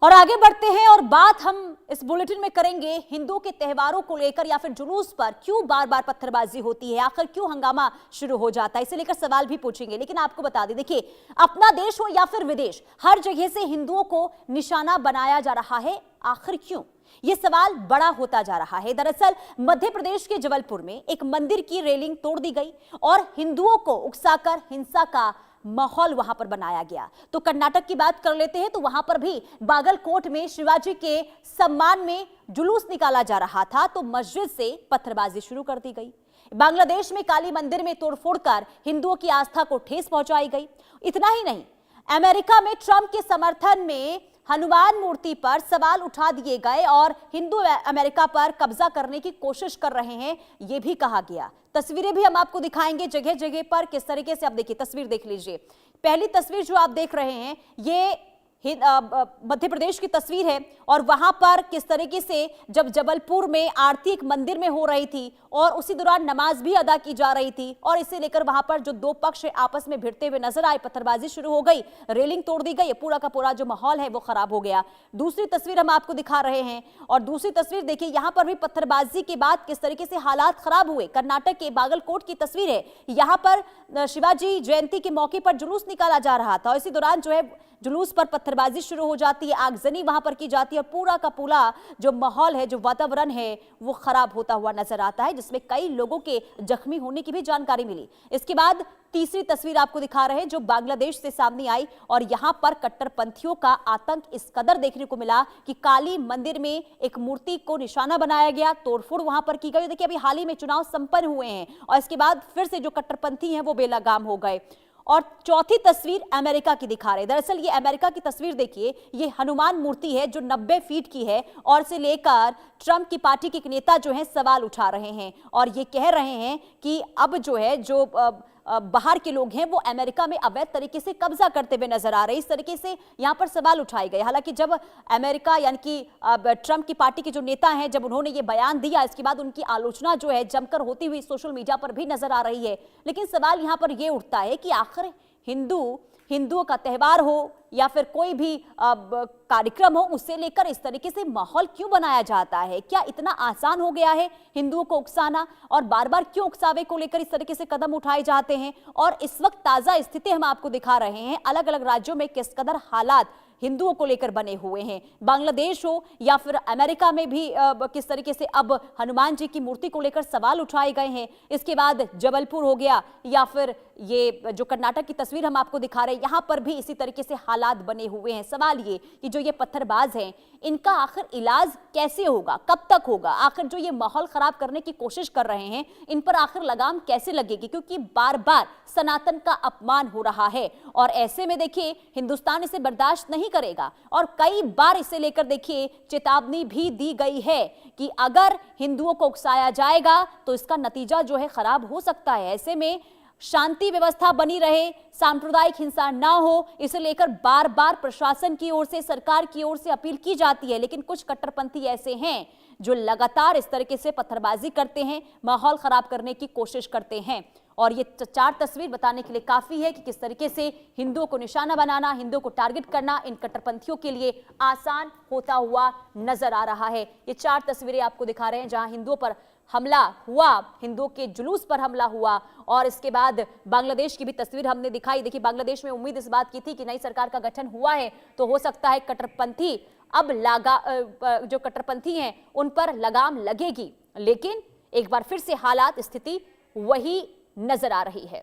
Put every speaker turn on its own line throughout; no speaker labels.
और आगे बढ़ते हैं और बात हम इस बुलेटिन में करेंगे हिंदुओं के त्योहारों को लेकर या फिर जुलूस पर क्यों बार बार पत्थरबाजी होती है, आखिर क्यों हंगामा शुरू हो जाता है, इसे लेकर सवाल भी पूछेंगे। लेकिन आपको बता दें, देखिए, अपना देश हो या फिर विदेश, हर जगह से हिंदुओं को निशाना बनाया जा रहा है। आखिर क्यों? यह सवाल बड़ा होता जा रहा है। दरअसल मध्य प्रदेश के जबलपुर में एक मंदिर की रेलिंग तोड़ दी गई और हिंदुओं को उकसाकर हिंसा का माहौल वहां पर बनाया गया। तो कर्नाटक की बात कर लेते हैं, तो वहां पर भी बागलकोट में शिवाजी के सम्मान में जुलूस निकाला जा रहा था, तो मस्जिद से पत्थरबाजी शुरू कर दी गई। बांग्लादेश में काली मंदिर में तोड़फोड़ कर हिंदुओं की आस्था को ठेस पहुंचाई गई। इतना ही नहीं, अमेरिका में ट्रंप के समर्थन में हनुमान मूर्ति पर सवाल उठा दिए गए और हिंदू अमेरिका पर कब्जा करने की कोशिश कर रहे हैं, यह भी कहा गया। तस्वीरें भी हम आपको दिखाएंगे जगह जगह पर किस तरीके से। आप देखिए, तस्वीर देख लीजिए। पहली तस्वीर जो आप देख रहे हैं ये मध्य प्रदेश की तस्वीर है और वहां पर किस तरीके से जब जबलपुर में आरती एक मंदिर में हो रही थी और उसी दौरान नमाज भी अदा की जा रही थी और इसे लेकर वहां पर जो दो पक्ष आपस में भिड़ते हुए नजर आए, पत्थरबाजी शुरू हो गई, रेलिंग तोड़ दी गई, पूरा का पूरा जो माहौल है वो खराब हो गया। दूसरी तस्वीर हम आपको दिखा रहे हैं और दूसरी तस्वीर देखिए, यहां पर भी पत्थरबाजी के बाद किस तरीके से हालात खराब हुए। कर्नाटक के बागलकोट की तस्वीर है। यहां पर शिवाजी जयंती के मौके पर जुलूस निकाला जा रहा था और इसी दौरान जो है जुलूस पर पत्थरबाजी शुरू हो जाती है, आगजनी वहां पर की जाती है और पूरा का पूरा जो माहौल है, जो वातावरण है, वो खराब होता हुआ नजर आता है, जिसमें कई लोगों के जख्मी होने की भी जानकारी मिली। इसके बाद तीसरी तस्वीर आपको दिखा रहे हैं जो बांग्लादेश से सामने आई और यहां पर कट्टरपंथियों का आतंक इस कदर देखने को मिला कि काली मंदिर में एक मूर्ति को निशाना बनाया गया, तोड़फोड़ वहां पर की गई। देखिए, अभी हाल ही में चुनाव संपन्न हुए हैं और इसके बाद फिर से जो कट्टरपंथी हैं वो बेलगाम हो गए। और चौथी तस्वीर अमेरिका की दिखा रहे हैं। दरअसल ये अमेरिका की तस्वीर देखिए, ये हनुमान मूर्ति है जो 90 फीट की है और इसे लेकर ट्रंप की पार्टी के एक नेता जो है सवाल उठा रहे हैं और ये कह रहे हैं कि अब जो है जो बाहर के लोग हैं वो अमेरिका में अवैध तरीके से कब्जा करते हुए नजर आ रहे हैं। इस तरीके से यहां पर सवाल उठाए गए। हालांकि जब अमेरिका यानी कि ट्रंप की पार्टी के जो नेता हैं, जब उन्होंने ये बयान दिया, इसके बाद उनकी आलोचना जो है जमकर होती हुई सोशल मीडिया पर भी नजर आ रही है। लेकिन सवाल यहां पर यह उठता है कि आखिर हिंदुओं का त्यौहार हो या फिर कोई भी कार्यक्रम हो, उससे लेकर इस तरीके से माहौल क्यों बनाया जाता है? क्या इतना आसान हो गया है हिंदुओं को उकसाना और बार बार क्यों उकसावे को लेकर इस तरीके से कदम उठाए जाते हैं? और इस वक्त ताजा स्थिति हम आपको दिखा रहे हैं, अलग अलग राज्यों में किस कदर हालात हिंदुओं को लेकर बने हुए हैं। बांग्लादेश हो या फिर अमेरिका में भी किस तरीके से अब हनुमान जी की मूर्ति को लेकर सवाल उठाए गए हैं। इसके बाद जबलपुर हो गया या फिर ये जो कर्नाटक की तस्वीर हम आपको दिखा रहे हैं, यहां पर भी इसी तरीके से हालात बने हुए हैं। सवाल ये कि जो ये पत्थरबाज हैं, इनका आखिर इलाज कैसे होगा, कब तक होगा? आखिर जो ये माहौल खराब करने की कोशिश कर रहे हैं, इन पर आखिर लगाम कैसे लगेगी? क्योंकि बार बार सनातन का अपमान हो रहा है और ऐसे में देखिए हिंदुस्तान इसे बर्दाश्त नहीं करेगा और कई बार इसे लेकर देखिए चेतावनी भी दी गई है कि अगर हिंदुओं को उकसाया जाएगा तो इसका नतीजा जो है खराब हो सकता है। ऐसे में शांति व्यवस्था बनी रहे, सांप्रदायिक हिंसा ना हो, इसे लेकर बार बार प्रशासन की ओर से, सरकार की ओर से अपील की जाती है। लेकिन कुछ कट्टरपंथी ऐसे हैं जो लगातार इस तरीके से पत्थरबाजी करते हैं, माहौल खराब करने की कोशिश करते हैं। और ये चार तस्वीर बताने के लिए काफी है कि किस तरीके से हिंदुओं को निशाना बनाना, हिंदुओं को टारगेट करना इन कट्टरपंथियों के लिए आसान होता हुआ नजर आ रहा है। ये चार तस्वीरें आपको दिखा रहे हैं जहां हिंदुओं पर हमला हुआ, हिंदुओं के जुलूस पर हमला हुआ और इसके बाद बांग्लादेश की भी तस्वीर हमने दिखाई। देखिए, बांग्लादेश में उम्मीद इस बात की थी कि नई सरकार का गठन हुआ है तो हो सकता है कट्टरपंथी अब जो कट्टरपंथी हैं उन पर लगाम लगेगी, लेकिन एक बार फिर से हालात, स्थिति वही नजर आ रही है।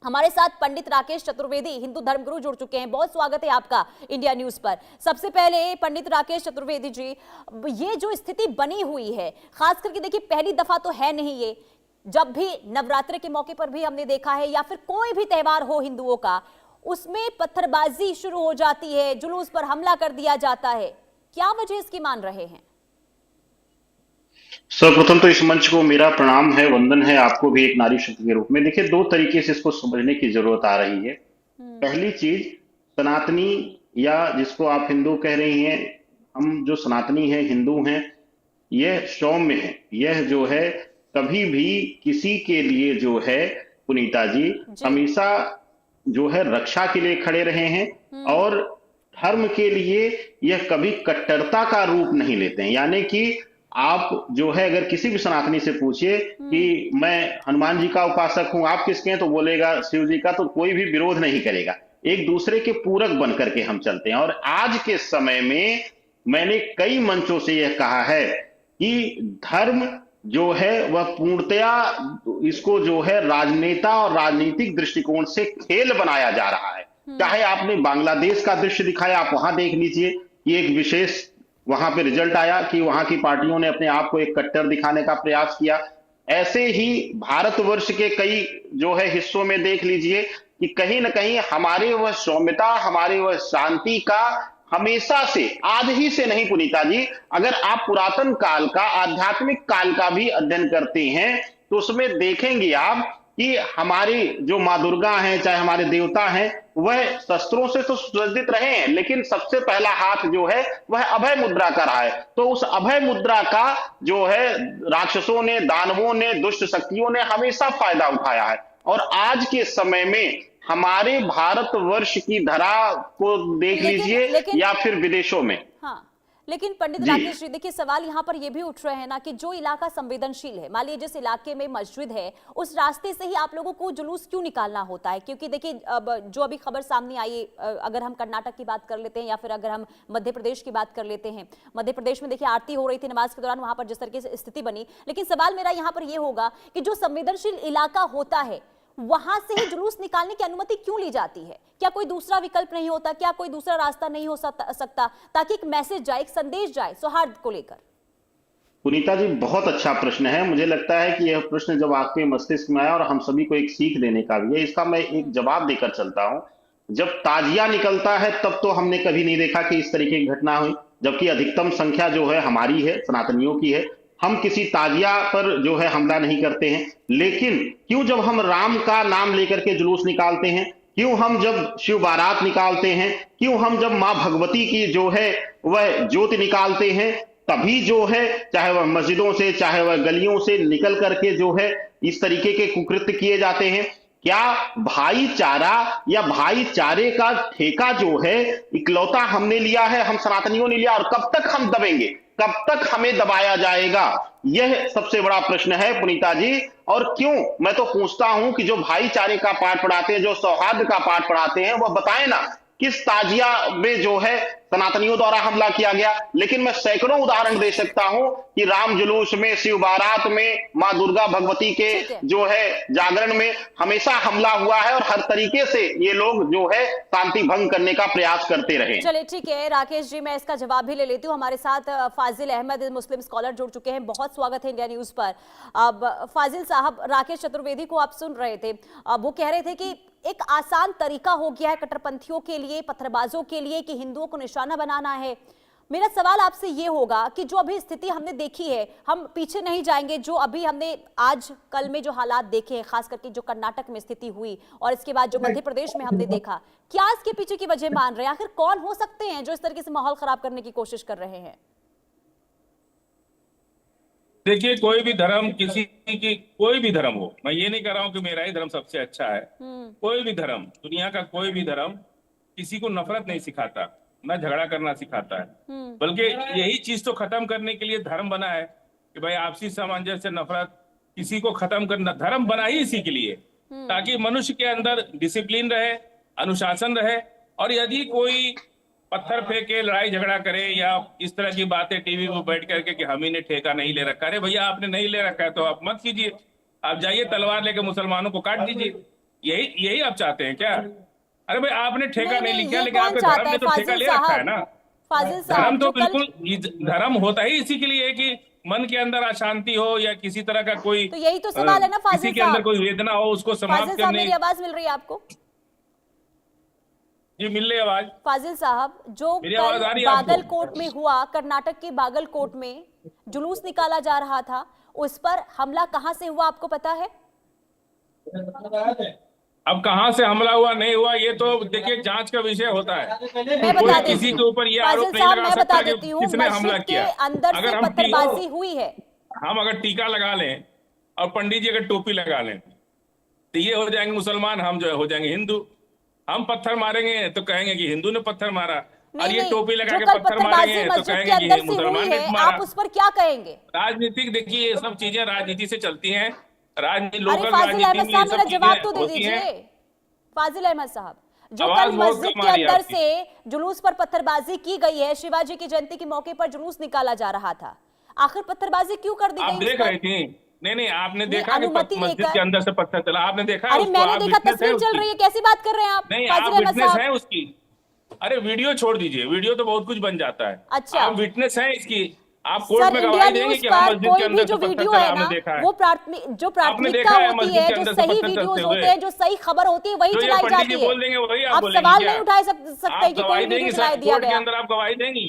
हमारे साथ पंडित राकेश चतुर्वेदी, हिंदू धर्मगुरु, जुड़ चुके हैं। बहुत स्वागत है आपका इंडिया न्यूज पर। सबसे पहले पंडित राकेश चतुर्वेदी जी, ये जो स्थिति बनी हुई है, खास करके देखिए पहली दफा तो है नहीं ये, जब भी नवरात्रि के मौके पर भी हमने देखा है या फिर कोई भी त्यौहार हो हिंदुओं का, उसमें पत्थरबाजी शुरू हो जाती है, जुलूस पर हमला कर दिया जाता है। क्या वजह इसकी मान रहे हैं?
सर्वप्रथम तो इस मंच को मेरा प्रणाम है, वंदन है आपको भी एक नारी शक्ति के रूप में। देखिए, दो तरीके से इसको समझने की जरूरत आ रही है। पहली चीज, सनातनी या जिसको आप हिंदू कह रही हैं, हम जो सनातनी हैं, हिंदू हैं, यह सौम्य है। यह जो है कभी भी किसी के लिए जो है पुनीता जी
जी।
हमेशा जो है रक्षा के लिए खड़े रहे हैं और धर्म के लिए यह कभी कट्टरता का रूप नहीं लेते हैं। यानी कि आप जो है अगर किसी भी सनातनी से पूछिए कि मैं हनुमान जी का उपासक हूं, आप किसके हैं, तो बोलेगा शिव जी का, तो कोई भी विरोध नहीं करेगा। एक दूसरे के पूरक बन करके हम चलते हैं। और आज के समय में मैंने कई मंचों से यह कहा है कि धर्म जो है वह पूर्णतया इसको जो है राजनेता और राजनीतिक दृष्टिकोण से खेल बनाया जा रहा है। चाहे आपने बांग्लादेश का दृश्य दिखाया, आप वहां देख लीजिए कि एक विशेष वहां पे रिजल्ट आया कि वहां की पार्टियों ने अपने आप को एक कट्टर दिखाने का प्रयास किया। ऐसे ही भारतवर्ष के कई जो है हिस्सों में देख लीजिए कि कहीं ना कहीं हमारे वह सौम्यता, हमारे वह शांति का हमेशा से, आज ही से नहीं पुनीता जी, अगर आप पुरातन काल का, आध्यात्मिक काल का भी अध्ययन करते हैं तो उसमें देखेंगे आप कि हमारी जो माँ दुर्गा हैं, चाहे हमारे देवता हैं, वह शस्त्रों से तो सुसज्जित रहे हैं, लेकिन सबसे पहला हाथ जो है वह अभय मुद्रा का रहा है। तो उस अभय मुद्रा का जो है राक्षसों ने, दानवों ने, दुष्ट शक्तियों ने हमेशा फायदा उठाया है। और आज के समय में हमारे भारतवर्ष की धरा को देख लीजिए
लेकिन
या फिर विदेशों में।
हाँ, लेकिन पंडित
जी
राकेश जी, देखिए सवाल यहाँ पर ये भी उठ रहे हैं ना कि जो इलाका संवेदनशील है, मान लीजिए जिस इलाके में मस्जिद है, उस रास्ते से ही आप लोगों को जुलूस क्यों निकालना होता है? क्योंकि देखिए अब जो अभी खबर सामने आई, अगर हम कर्नाटक की बात कर लेते हैं या फिर अगर हम मध्य प्रदेश की बात कर लेते हैं, मध्य प्रदेश में देखिए आरती हो रही थी नमाज के दौरान, वहां पर जिस तरीके से स्थिति बनी। लेकिन सवाल मेरा यहाँ पर यह होगा कि जो संवेदनशील इलाका होता है वहां से ही जुलूस निकालने की अनुमति क्यों ली जाती है? क्या कोई दूसरा विकल्प नहीं होता? क्या कोई दूसरा रास्ता नहीं हो सकता ताकि एक मैसेज जाए, एक संदेश जाए सौहार्द को लेकर?
पुनीता जी, बहुत अच्छा प्रश्न है। मुझे लगता है कि यह प्रश्न जब आपके मस्तिष्क में आया और हम सभी को एक सीख देने का भी है, इसका मैं एक जवाब देकर चलता हूं। जब ताजिया निकलता है तब तो हमने कभी नहीं देखा कि इस तरीके की घटना हुई, जबकि अधिकतम संख्या जो है हमारी है, सनातनियों की है। हम किसी ताजिया पर जो है हमला नहीं करते हैं। लेकिन क्यों जब हम राम का नाम लेकर के जुलूस निकालते हैं, क्यों हम जब शिव बारात निकालते हैं, क्यों हम जब मां भगवती की जो है वह ज्योति निकालते हैं, तभी जो है चाहे वह मस्जिदों से, चाहे वह गलियों से निकल करके जो है इस तरीके के कुकृत्य किए जाते हैं। क्या भाईचारा या भाईचारे का ठेका जो है इकलौता हमने लिया है, हम सनातनियों ने लिया, और कब तक हम दबेंगे, कब तक हमें दबाया जाएगा? यह सबसे बड़ा प्रश्न है पुनीता जी। और क्यों, मैं तो पूछता हूं कि जो भाईचारे का पाठ पढ़ाते हैं, जो सौहार्द का पाठ पढ़ाते हैं, वह बताएं ना किस ताजिया में जो है सनातनियों द्वारा हमला किया गया। लेकिन मैं सैकड़ों उदाहरण दे सकता हूं कि राम जुलूस में, शिव बारात में, मां दुर्गा भगवती के जो है जागरण में हमेशा हमला हुआ है और हर तरीके से ये लोग जो है शांति भंग करने का प्रयास करते रहे।
चलिए ठीक है राकेश जी, मैं इसका जवाब भी ले लेती हूँ। हमारे साथ फाजिल अहमद मुस्लिम स्कॉलर जुड़ चुके हैं, बहुत स्वागत है इंडिया न्यूज पर। अब फाजिल साहब, राकेश चतुर्वेदी को आप सुन रहे थे, वो कह रहे थे कि एक आसान तरीका हो गया है कट्टरपंथियों के लिए, पत्थरबाजों के लिए, कि हिंदुओं को निशाना बनाना है। मेरा सवाल आपसे ये होगा कि जो अभी स्थिति हमने देखी है, हम पीछे नहीं जाएंगे, जो अभी हमने आज कल में जो हालात देखे हैं, खास करके जो कर्नाटक में स्थिति हुई और इसके बाद जो मध्य प्रदेश में हमने देखा, क्या इसके पीछे की वजह मान रहे हैं? आखिर कौन हो सकते हैं जो इस तरीके से माहौल खराब करने की कोशिश कर रहे हैं?
देखिए, कोई भी धर्म, किसी की कोई भी धर्म हो, मैं ये नहीं कह रहा हूं कि मेरा ही धर्म सबसे अच्छा है। कोई भी धर्म, दुनिया का कोई भी धर्म किसी को नफरत नहीं सिखाता, ना झगड़ा करना सिखाता है, बल्कि यही चीज तो खत्म करने के लिए धर्म बना है कि भाई आपसी सामंजस्य, नफरत, किसी को खत्म करना। धर्म बना ही इसी के लिए, ताकि मनुष्य के अंदर डिसिप्लिन रहे, अनुशासन रहे। और यदि कोई पत्थर फेंके, लड़ाई झगड़ा करे या इस तरह की बातें टीवी पर बैठ करके कि हम ही ने ठेका नहीं ले रखा, अरे भैया आपने नहीं ले रखा है तो आप मत कीजिए, आप जाइए तलवार लेके मुसलमानों को काट दीजिए। यही आप चाहते हैं क्या? अरे भाई आपने ठेका नहीं लिखा, लेकिन आपके धर्म ने तो ठेका ले रखा है ना। धर्म तो बिल्कुल, धर्म होता ही इसी के लिए कि मन के अंदर अशांति हो या किसी तरह का कोई,
तो यही तो सवाल है ना फाजिल
किसी के अंदर कोई वेदना हो, उसको समाप्त करने।
मेरी आवाज मिल रही है आपको?
जी मिल रही आवाज।
फाजिल साहब, जो बागलकोट में हुआ, कर्नाटक के बागलकोट में जुलूस निकाला जा रहा था, उस पर हमला कहां से हुआ आपको पता है?
अब कहां से हमला हुआ नहीं हुआ ये तो देखिए जांच का विषय होता है। कोई किसी के ऊपर ये आरोप नहीं लगा सकता कि किसने हमला किया।
अगर पत्थरबाजी हुई है,
हम अगर टीका लगा लें और पंडित जी अगर टोपी लगा लें तो ये हो जाएंगे मुसलमान, हम जो है हो जाएंगे हिंदू। हम पत्थर मारेंगे तो कहेंगे कि हिंदू ने पत्थर मारा, और ये टोपी लगा
जो
के
कल
पत्थर
पत्थरबाजी
मारेंगे तो
मस्जिद के
कहेंगे कि
अंदर
ये
से
मुसलमान
हुई
ने
है,
मारा।
आप उस पर क्या कहेंगे?
राजनीतिक देखिए, ये सब चीजें राजनीति से चलती हैं, राजनीति
अरे
लोकल
फाजिल
राजनीति
अहमद
में ये
साहब,
सब
मेरा जवाब तो
चीजें
दे
होती हैं।
दीजिए। फाजिल अहमद साहब, जो
आवाज
कल
बहुत
मस्जिद
कम
के
आ रही है
अंदर
आपकी।
से जुलूस पर पत्थरबाजी की गई है, शिवाजी की जयंती के मौके पर जुलूस निकाला जा रहा था, आखिर पत्थरबाजी क्यों कर दी
आप
गई उस
देख
पर?
रही थी? नहीं, आपने
नहीं,
देखा कि
अनुमति
मस्जिद
लेकर।
के अंदर से पत्थर चला? आपने देखा
अरे
उसको?
मैंने
आप
देखा,
विटनेस है
तस्वीर चल
उसकी?
रही है, कैसी बात कर रहे हैं आप
नहीं,
फाजिल
आप
अहमद
विटनेस
साहब?
हैं उसकी? अरे वीडियो छोड़ दीजिए, वीडियो तो बहुत कुछ बन जाता है।
अच्छा।
आप विटनेस हैं इसकी? आप कोर्ट
सर,
में
इंडिया
गवाही देंगे
न्यूज
कि हाँ
पर
मस्जिद के
कोई भी
अंदर
जो
से पत्थर
वीडियो
चला,
है
आपने
ना,
देखा है?
वो
आपने
प्राथमिकता
देखा है
होती
मस्जिद
है,
के
जो
अंदर से
सही
पत्थर
वीडियोस
चलते
होते
हुए?
हैं, जो सही खबर होती है, वही
जो ये
चलाई
पंडित
जाती
जी
है।
बोल देंगे वही आप
आप
बोलेंगी
सवाल
क्या?
नहीं उठा सकते
आप
कि कोई
गवाही
वीडियो
देंगी
चला दिया
कोर्ट के
गया।
अंदर? आप गवाही देंगी?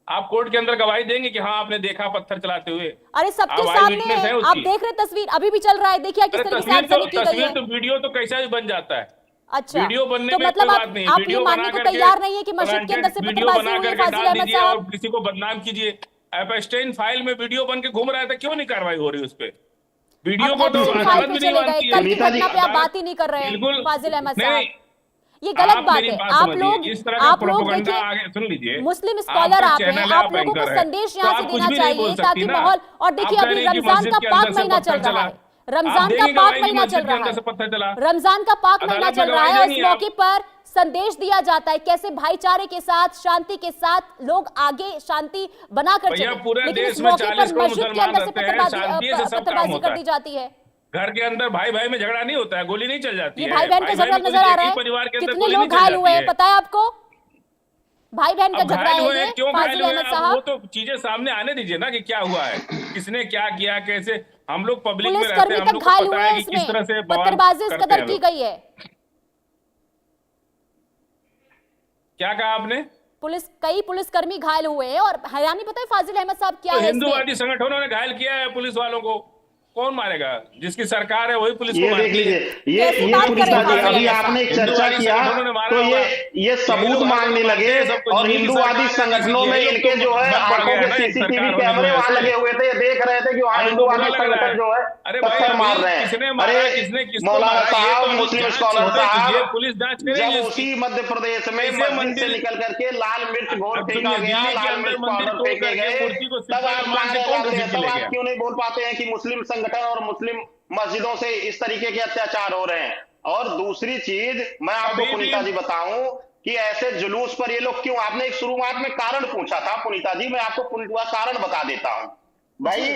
आप कोर्ट के अंदर गवाही देंगे कि हाँ आपने देखा पत्थर चलाते हुए?
अरे सबके
आप आई
सामने
विटनेस
है,
है
आप
उसकी?
देख रहे तस्वीर अभी भी चल रहा है, देखिए किस
अरे
तरीके से आगजनी की गई
तस्वीर
है।
तो वीडियो तो कैसा भी बन जाता है।
अच्छा,
वीडियो बनने
तो
में
मतलब
कोई बात नहीं,
आप ये
वीडियो
मानने
बना
को
करके
तैयार नहीं है कि मस्जिद के अंदर से
वीडियो
पत्थरबाजी
बना
हुई है?
करके
फाजिल
डाल
अहमद
दीजिए और
साहब,
किसी को बदनाम कीजिए। एपस्टाइन फाइल में वीडियो बन के घूम रहा था, क्यों नहीं कार्रवाई हो रही उस पे? वीडियो
अब
को तो
एप्स्टाइन फाइल
अदालत
पे
भी नहीं
चले गए,
मानती है।
कल की
सुनीता जी,
घटना पे आप
अदालत
बात ही नहीं कर रहे हैं
बिल्कुल
फाजिल अहमद
नहीं।
साहब, ये गलत
आप
बात
मेरी
है।
बात
आप
समझिए,
लोग
इस तरह का
आप लोग
प्रोपेगेंडा
देखिए,
आगे सुन लीजिए।
मुस्लिम स्कॉलर
आपका
आप हैं,
चैनल है,
आप लोगों को
एंकर है,
संदेश
तो
यहाँ
आप
से
कुछ
देना
भी नहीं बोल
चाहिए
सकती
ताकि
ना।
माहौल, और देखिए
आप कह
अभी
रही हैं कि
रमजान
मस्जिद
का
के
पाक
अंदर से
महीना
पत्थर
चल रहा
चला।
है,
आप
रमजान का
देंगी
पाक
गवाही कि
महीना
मस्जिद
चल
के
रहा
अंदर से
है,
पत्थर चला?
रमजान का पाक महीना
अदालत में
चल रहा
गवाही
है,
देंगी
उस
आप?
मौके पर संदेश दिया जाता है कैसे भाईचारे के साथ, शांति के साथ लोग आगे शांति बनाकर
भैया
चले,
पूरे
लेकिन
देश
इस
में
मौके
40
पर
करोड़
मस्जिद के
मुसलमान
अंदर से
रहते हैं, शांति से सब काम
पत्थरबाजी
होता
कर
है।
दी जाती है।
घर के अंदर भाई भाई में झगड़ा नहीं होता है, गोली नहीं चल जाती
ये
है।
भाई बहन का झगड़ा
में
नजर आ रहा
एक ही परिवार
है,
के अंदर
कितने
गोली
लोग
नहीं चल
घायल हुए
जाती
हैं
है।
पता है आपको? भाई बहन का
अब
झगड़ा
घायल
है
हुए
ये
हैं, क्यों घायल
फाजिल
हुए हैं?
अहमद
अब वो
साहब।
तो चीजें सामने आने दीजिए ना कि क्या हुआ है, किसने क्या किया, कैसे। हम लोग पब्लिक में
पुलिस
रहते
कर्मी
हैं, हम
तक
लोग को
घायल
पता
हुए
है
हैं
कि किस तरह से
इसमें,
बवाल
पत्थरबाजी इस
करते
कदर
हैं
की
लोग।
गई है।
क्या कहा आपने?
कई पुलिसकर्मी घायल हुए हैं, और हैरानी पता है फाजिल अहमद साहब क्या
तो
है इसमें?
हिंदूवादी संगठनों ने घायल किया है पुलिस वालों को, कौन मारेगा? जिसकी सरकार है वही पुलिस को
ये देख
मारती है।
लीजिए,
कैसी
ये
बात
सुनीता
करें
जी,
फाजिल
अभी
अहमद
आपने एक
साहब?
चर्चा
हिंदूवादी
किया
संगठनों ने मारा
तो
होगा।
ये
यही
सबूत
लोग हर
मांगने
जगह
लगे,
मारते हैं सबको।
और
जिन्हीं की
हिंदूवादी
सरकार है,
संगठनों में
यही लोग
इनके
तो
जो है
बंद पड़
आंखों
गए
के
हैं ना एक
सीसीटीवी
सरकार होने की
कैमरे
वजह
वहां
से।
लगे हुए थे, ये देख रहे थे कि वहां
अब उनको बुरा
हिंदूवादी
लग रहा
संगठन
है।
जो है
अरे भाई
पत्थर मार
अभी
रहे हैं।
किसने मारा,
अरे
किसने किसको
मौलाना
मारा, ये
साहब,
तो अभी
मुस्लिम
जांच
स्कॉलर
होने दीजिए,
साहब,
पुलिस जांच
जब
करेगी
उसी
इसकी।
मध्य प्रदेश में
कैसे
मस्जिद से
मंदिर,
निकल करके लाल मिर्च घोर
अब
फेंका
सुनिए,
गया,
दिल्ली के
लाल
अंदर
मिर्च
मंदिर
पाउडर
तोड़
फेंके
करके
गए,
मूर्ति को
तब
सिक्का
आप
अरमान
कहाँ
से
रह
कौन
जाते हैं?
घसीट के
तब
ले
आप
गया?
क्यों नहीं बोल पाते हैं कि मुस्लिम संगठन और मुस्लिम मस्जिदों से इस तरीके के अत्याचार हो रहे हैं? और दूसरी चीज मैं आपको
अभी
पुनीता जी
भी
बताऊं कि ऐसे जुलूस पर ये लोग क्यों, आपने एक शुरुआत में कारण पूछा था पुनीता जी, मैं आपको पूरा कारण बता देता हूं। भाई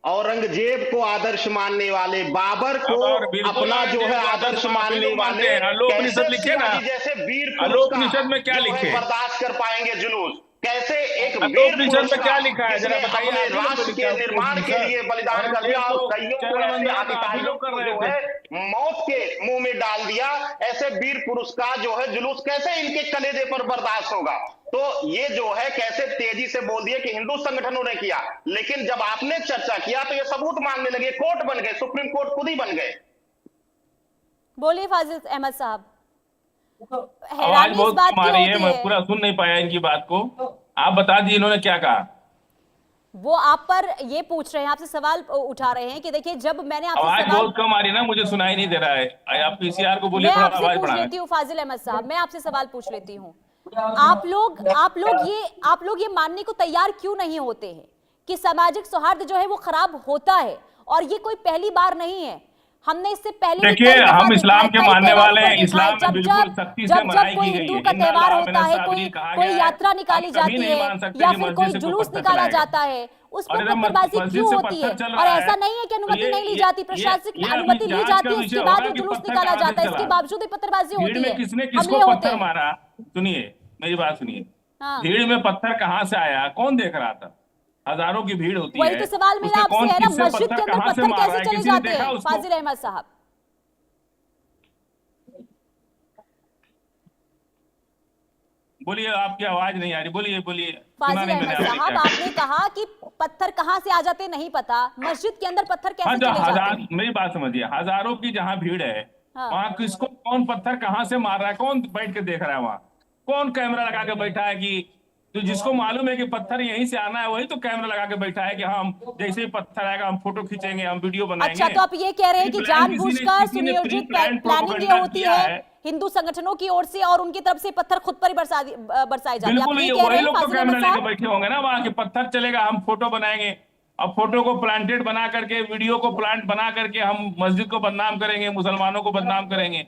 औरंगजेब को आदर्श मानने वाले, बाबर को
अब और बिल्कुल
अपना जो है
औरंगजेब को
आदर्श
मानते
मानने
हैं,
वाले,
आलोपनिषद
कैसे
लिखे ना,
शिवाजी जैसे वीर पुरुष
आलोपनिषद में
का
क्या
जो है
लिखे?
बर्दाश्त कर पाएंगे जुलूस? कैसे एक वीर
आलोपनिषद
पुरुष
में क्या
का
लिखा है जरा
जिसने
बताइए?
अपने
आप ही लोग
राष्ट्र
तो
के
लिखा है
निर्माण के लिए बलिदान कर दिया, और कईयों को ऐसे
वंदना तो आप ही
आतिताइयों
लोग कर
को
रहे
जो
थे।
है मौत के मुंह में डाल दिया, ऐसे वीर पुरुष का जो है जुलूस कैसे इनके कलेजे पर बर्दाश्त होगा? तो ये जो है कैसे तेजी से बोल दिए कि हिंदू संगठनों ने किया, लेकिन जब आपने चर्चा किया तो ये सबूत मांगने लगे, कोर्ट बन गए, सुप्रीम कोर्ट खुद ही बन गए।
बोलिए फाजिल अहमद साहब।
आवाज
हैरानी इस
बहुत
बात
कम आ
की
रही है,
होती
मैं
है,
पूरा सुन नहीं पाया इनकी बात को। आप बता दीजिए इन्होंने क्या कहा।
वो आप पर ये पूछ रहे हैं, आपसे सवाल उठा रहे हैं कि देखिए जब मैंने आपसे
आवाज
सवाल,
बहुत कम आ रही है ना, मुझे सुनाई नहीं दे रहा है। आप पीसीआर को बोलिए
मैं
थोड़ा
आपसे
आवाज
पूछ
बढ़ाएं।
लेती हूँ फाजिल अहमद साहब, मैं आपसे सवाल पूछ लेती हूँ, आप लोग ये मानने को तैयार क्यों नहीं होते हैं कि सामाजिक सौहार्द जो है वो खराब होता है? और ये कोई पहली बार नहीं है, हमने इससे पहले भी
देखिए,
कई दफा
हम
देखा
इस्लाम
है,
के
कई
मानने
त्योहारों
वाले
पर
हैं।
देखा है,
इस्लाम में बिल्कुल सख्ती से
जब
मनाई
कोई
की गई
हिंदू
है।
का
इन्ना
त्योहार
अल्लाह
होता है,
मिनस
कोई
साबिरीन कहा
कोई
गया है।
यात्रा निकाली
आप कभी
जाती
नहीं
है,
मान सकते
या
कि
फिर
मस्जिद
कोई
से
जुलूस
पत्थर
निकाला
चलाएगा।
जाता है, उस पर
और जब
पत्थरबाजी
मस्जिद
क्यों
से
होती है?
पत्थर चल
और
रहा
ऐसा
है,
नहीं है कि
तो
अनुमति नहीं ली
ये-
जाती,
ये
प्रशासनिक
अभी
अनुमति ली
जांच
जाती
का
है,
विषय
उसके बाद
होगा
वो
कि
जुलूस
पत्थर
निकाला
कहाँ से
जाता है, इसके
चला।
बावजूद भी पत्थरबाजी
भीड़
होती
में
है,
किसने
हमले
किसको
होते
पत्थर
हैं।
मारा? सुनिए मेरी बात सुनिए।
हाँ,
भीड़ में पत्थर कहाँ से आया? कौन देख रहा था? हजारों की भीड़ होती
वही
है,
तो सवाल मेरा
उसमें
आपसे
कौन
है ना,
किससे
मस्जिद के
पत्थर
अंदर
कहाँ से
पत्थर
मार रहा
कैसे
है?
चले
किसी ने
जाते
देखा
हैं
उसको?
फाजिल अहमद साहब?
बोलिए, आपकी आवाज नहीं आ रही, बोलिए बोलिए। सुना
फाजिल
नहीं मैंने
अहमद
आपने
साहब,
क्या
आपने कहा कि पत्थर कहां से आ जाते नहीं पता, मस्जिद के अंदर पत्थर
हाँ,
कैसे
जो
चले जाते
हजार,
हैं?
मेरी बात समझिए, हजारों की जहाँ भीड़ है
हाँ।
वहां किसको कौन पत्थर कहाँ से मार रहा है? कौन बैठ के देख रहा है? वहां कौन कैमरा लगा के बैठा है कि तो जिसको मालूम है कि पत्थर यहीं से आना है वही तो कैमरा लगा के बैठा है कि हम जैसे ही पत्थर आएगा हम फोटो खींचेंगे, हम वीडियो बनाएंगे।
अच्छा, तो आप ये कह रहे हैं कि जानबूझकर
किसी ने
सुनियोजित
प्लान
प्लानिंग ये होती है हिंदू संगठनों की ओर से और उनकी तरफ से पत्थर खुद पर ही बरसाए जाते हैं।
बिल्कुल,
आप
ये
ये कह रहे
वही
हैं
लोग तो
फाजिल
कैमरा
अहमद
लेके
साहब?
बैठे होंगे ना वहां के, पत्थर चलेगा हम फोटो बनाएंगे, अब फोटो को प्लांटेड बना करके, वीडियो को प्लांट बना करके हम मस्जिद को बदनाम करेंगे, मुसलमानों को बदनाम करेंगे।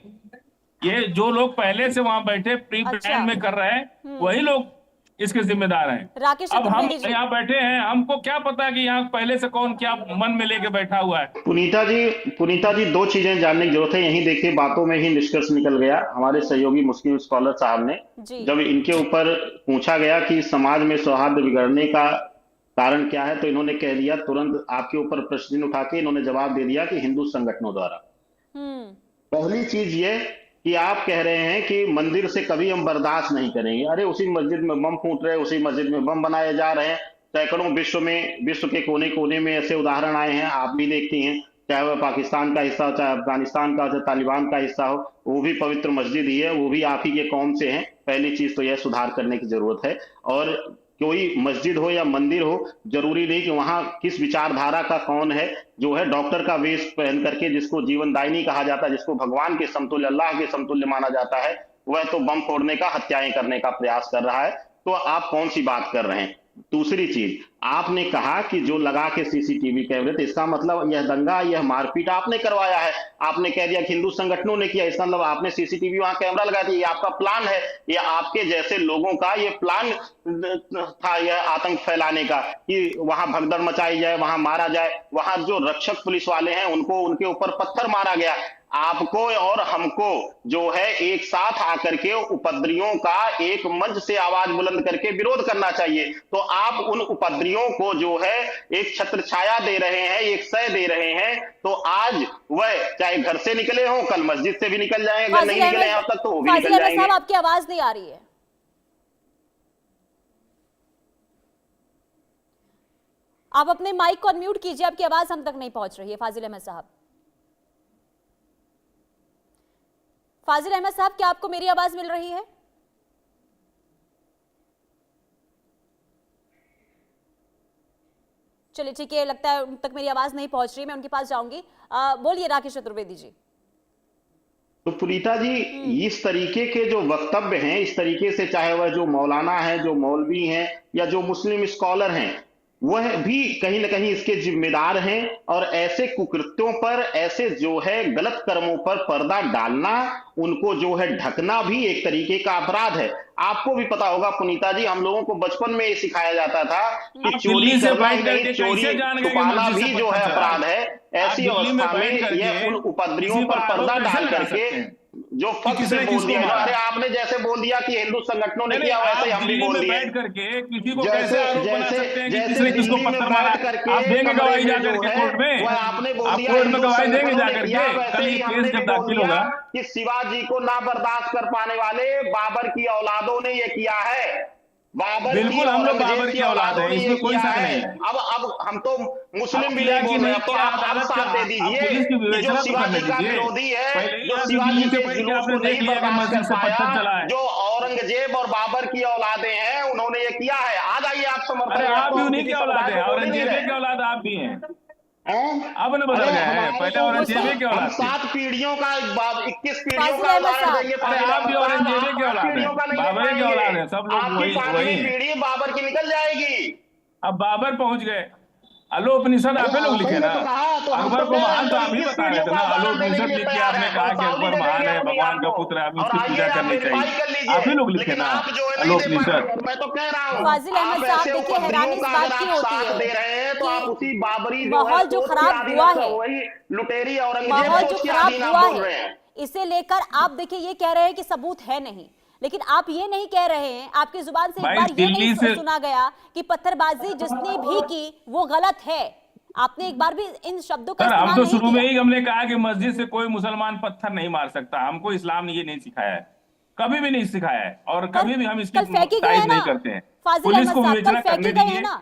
ये जो लोग पहले से वहां बैठे प्री
अच्छा।
प्लान में कर रहे हैं वही लोग इसके जिम्मेदार हैं।
राकेश
अब हम
चतुर्वेदी जी,
यहाँ बैठे हैं, हमको क्या पता कि यहाँ पहले से कौन क्या मन में लेके बैठा हुआ है।
पुनीता जी दो चीजें जानने की जरूरत है। यही देखिए बातों में ही निष्कर्ष निकल गया। हमारे सहयोगी मुस्लिम स्कॉलर साहब ने
जी
जब इनके ऊपर पूछा गया कि समाज में सौहार्द बिगड़ने का कारण क्या है, तो इन्होंने कह दिया, तुरंत आपके ऊपर प्रश्न उठा के इन्होंने जवाब दे दिया कि हिंदू संगठनों द्वारा। पहली चीज ये कि आप कह रहे हैं कि मंदिर से कभी हम बर्दाश्त नहीं करेंगे। अरे उसी मस्जिद में बम फूट रहे हैं, उसी मस्जिद में बम बनाए जा रहे हैं। सैकड़ों विश्व के कोने कोने में ऐसे उदाहरण आए हैं, आप भी देखती हैं, चाहे वह पाकिस्तान का हिस्सा हो, चाहे अफगानिस्तान का, चाहे तालिबान का हिस्सा हो, वो भी पवित्र मस्जिद ही है, वो भी आप ही के कौम से हैं। पहली चीज तो यह सुधार करने की जरूरत है। और कोई मस्जिद हो या मंदिर हो, जरूरी नहीं कि वहां किस विचारधारा का कौन है, जो है डॉक्टर का वेश पहन करके, जिसको जीवनदायिनी कहा जाता है, जिसको भगवान के समतुल्य, अल्लाह के समतुल्य माना जाता है, वह तो बम फोड़ने का, हत्याएं करने का प्रयास कर रहा है। तो आप कौन सी बात कर रहे हैं? दूसरी चीज, आपने कहा कि जो लगा के सीसीटीवी कैमरे, तो इसका मतलब यह दंगा, यह मारपीट आपने करवाया है। आपने कह दिया कि हिंदू संगठनों ने किया, इसका मतलब आपने सीसीटीवी वहां कैमरा लगा दिया, ये आपका प्लान है, ये आपके जैसे लोगों का ये प्लान था, यह आतंक फैलाने का, कि वहां भगदड़ मचाई जाए, वहां मारा जाए। वहां जो रक्षक पुलिस वाले हैं उनको, उनके ऊपर पत्थर मारा गया। आपको और हमको जो है एक साथ आकर के उपद्रवियों का एक मंच से आवाज बुलंद करके विरोध करना चाहिए। तो आप उन उपद्रवियों को जो है एक छत्र छाया दे रहे हैं, एक सह दे रहे हैं। तो आज वह चाहे घर से निकले हों, कल मस्जिद से भी निकल जाएंगे, अगर नहीं निकले अब तक तो वो भी निकल जाएंगे।
साहब, आपकी आवाज नहीं आ रही है। आप अपने माइक को अनम्यूट कीजिए, आपकी आवाज हम तक नहीं पहुंच रही है। फाजिल अहमद साहब, फाजिल अहमद साहब, क्या आपको मेरी आवाज मिल रही है? चलिए ठीक है, लगता है उन तक मेरी आवाज नहीं पहुंच रही है, मैं उनके पास जाऊंगी। बोलिए राकेश चतुर्वेदी जी।
तो पुनीता जी, इस तरीके के जो वक्तव्य हैं, इस तरीके से, चाहे वह जो मौलाना है, जो मौलवी हैं, या जो मुस्लिम स्कॉलर हैं, वह भी कहीं ना कहीं इसके जिम्मेदार हैं। और ऐसे कुकृत्यों पर, ऐसे जो है गलत कर्मों पर पर्दा डालना, उनको जो है ढकना भी एक तरीके का अपराध है। आपको भी पता होगा पुनीता जी, हम लोगों को बचपन में ये सिखाया जाता था कि चोरी करना ही नहीं, चोरी छुपाना भी जो है अपराध है। ऐसी अवस्था में यह उन उपद्रवियों पर पर्दा डाल करके जो फर्क से बोल दिया, अरे आपने जैसे बोल दिया कि हिंदू संगठनों ने किया, वैसे हम भी बोल दिए।
किसी को कैसे आरोप बना सकते हैं कि किसने किसको पत्थर मारा? आप देंगे गवाही जाकर के कोर्ट में,
वह आपने बोल
आप
दिया
कोर्ट में गवाही देंगे जाकर के,
वैसे ही
केस
हमने
जब
भी बोल
दाखिल
दिया
होगा
कि शिवाजी को ना बर्दाश्त कर पाने वाले बाबर की औलादों ने ये किया है।
बिल्कुल, हम लोग बाबर की औलाद है, इसमें कोई शक नहीं है।
अब हम तो मुस्लिम भी नहीं बोल रहे हैं, तो आप साथ दे दीजिए कि जो शिवाजी का विरोधी है, जो शिवाजी के जुलूस को नहीं बर्दाश्त कर पाया, जो औरंगजेब और बाबर की औलादे हैं, उन्होंने ये किया है। आ जाइए आप समर्थन।
आप भी उन्हीं की औलाद है, औरंगजेब की औलाद आप भी हैं। अब न बदल गया है, पहले औरंगजेब की औलाद
7 पीढ़ियों का, 21 पीढ़ियों
फाजिल
का
अहमद
उदाहरण
साहब,
चाहिए।
आप भी औरंगजेब की औलाद है, बाबर की औलाद है, सब लोग
आपकी
वही
5वीं
हैं।
पीढ़ी बाबर की निकल जाएगी।
अब बाबर पहुंच गए। अलोपनिषद आप ही लोग लिखे ना, अकबर को महान तो आप ही बता रहे थे ना। अलोपनिषद लिख के आपने कहा कि अकबर महान है, भगवान का पुत्र है, हमें उसकी पूजा करनी चाहिए। आप ही लोग लिखे ना अलोपनिषद।
मैं तो कह रहा हूँ,
फाजिल अहमद साहब, देखिए हैरानी इस बात की होती है
दे रहे हैं, तो आप उसी बाबरी
माहौल जो खराब हुआ है,
वही लुटेरी
माहौल
औरंगजेब
जो
सोच के
खराब
आदि नाम
हुआ
बोल रहे
है,
हैं।
इसे लेकर आप देखिए ये कह रहे हैं कि सबूत है नहीं, लेकिन आप ये नहीं कह रहे हैं, आपकी जुबान से एक बार ये नहीं सुना गया कि पत्थरबाजी जिसने भी की वो गलत है। आपने एक बार भी इन शब्दों का इस्तेमाल नहीं किया।
हम तो शुरू में ही हमने कहा कि मस्जिद से कोई मुसलमान पत्थर नहीं मार सकता। हमको इस्लाम ने ये नहीं सिखाया है, कभी भी नहीं सिखाया है, और कभी भी हम इसकी तारीफ नहीं करते हैं।
फाजिल अहमद साहब, कल फेंके गए हैं ना,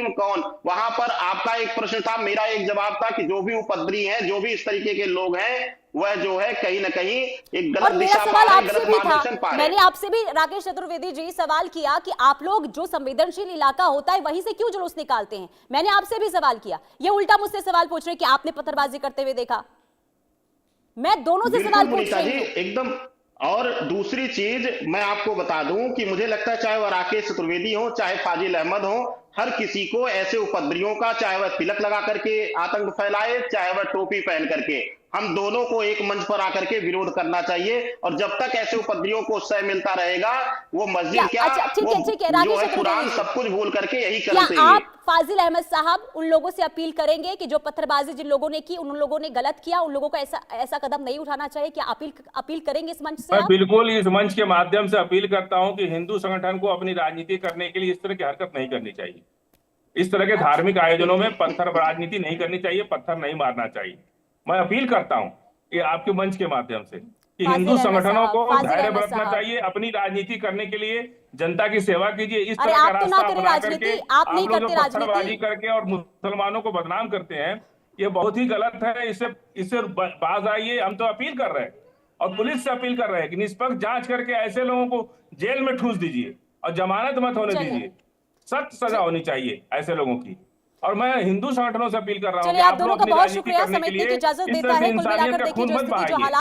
मुस्लिम कौन, वहां पर आपका एक प्रश्न था, मेरा एक जवाब था कि जो भी उपद्रवी हैं, जो भी इस तरीके के लोग हैं, वह जो है कहीं ना कहीं एक
और
गलत
मेरा
दिशा पा
सवाल
रहे हैं,
आपसे
गलत
भी
मार्गदर्शन
था,
पा रहे
मैंने
हैं।
आपसे भी राकेश चतुर्वेदी जी सवाल किया कि आप लोग जो संवेदनशील इलाका होता है वहीं से क्यों जुलूस निकालते हैं। मैंने आपसे भी सवाल किया, ये उल्टा मुझसे सवाल पूछ रहे हैं कि आपने पत्थरबाजी करते हुए देखा। मैं दोनों से
बिल्कुल
सवाल पूछ
पुनीता जी,
रही हूँ।
एकदम और दूसरी चीज मैं आपको बता दूं कि मुझे लगता है चाहे वह राकेश चतुर्वेदी हो, चाहे फाजिल अहमद हो, हर किसी को ऐसे उपद्रवियों का, चाहे वह तिलक लगा करके आतंक फैलाए, चाहे वह टोपी पहन करके, हम दोनों को एक मंच पर आकर के विरोध करना चाहिए। और जब तक ऐसे उपद्रवियों को उत्साह मिलता रहेगा, वो मस्जिद क्या,
अच्छा, ठीक है,
वो
राकेश
जो है
चतुर्वेदी
कुरान
जी।
सब कुछ भूल करके यही
क्या
करते
आप फाजिल अहमद साहब उन लोगों से अपील करेंगे कि जो पत्थरबाजी जिन लोगों ने की, उन लोगों ने गलत किया, उन लोगों को ऐसा कदम नहीं उठाना चाहिए? क्या अपील करेंगे इस मंच से
मैं
आप?
बिल्कुल इस मंच के माध्यम से अपील करता हूं कि हिंदू संगठन को अपनी राजनीति करने के लिए इस तरह की हरकत नहीं करनी चाहिए। इस तरह के धार्मिक आयोजनों में पत्थर राजनीति नहीं करनी चाहिए, पत्थर नहीं मारना चाहिए। मैं अपील करता हूं कि आपके मंच के माध्यम से कि हिंदू संगठनों को धैर्य बरतना चाहिए, अपनी राजनीति करने के लिए जनता की सेवा कीजिए। इस तरह का रास्ता अपना करके आप लोग जो पत्थरबाजी करके और मुसलमानों को बदनाम करते हैं, ये बहुत ही गलत है। इससे बाज आइए, हम तो अपील कर रहे हैं और पुलिस से अपील कर रहे हैं कि निष्पक्ष जांच करके ऐसे लोगों को जेल में ठूस दीजिए और जमानत मत होने दीजिए। सख्त सजा होनी चाहिए ऐसे लोगों की। और मैं हिंदू संगठनों से अपील कर रहा हूं कि
आप
आप
दोनों
लोग
का
अपनी
बहुत
राजनीति
शुक्रिया
करने के
समय
लिए
की इजाजत
इस
देता
तरह से
है। कुल
इंसानियत
मिलाकर
का
देखिए
खून
जो
मत
स्थिति जो
बहाइए।
हालात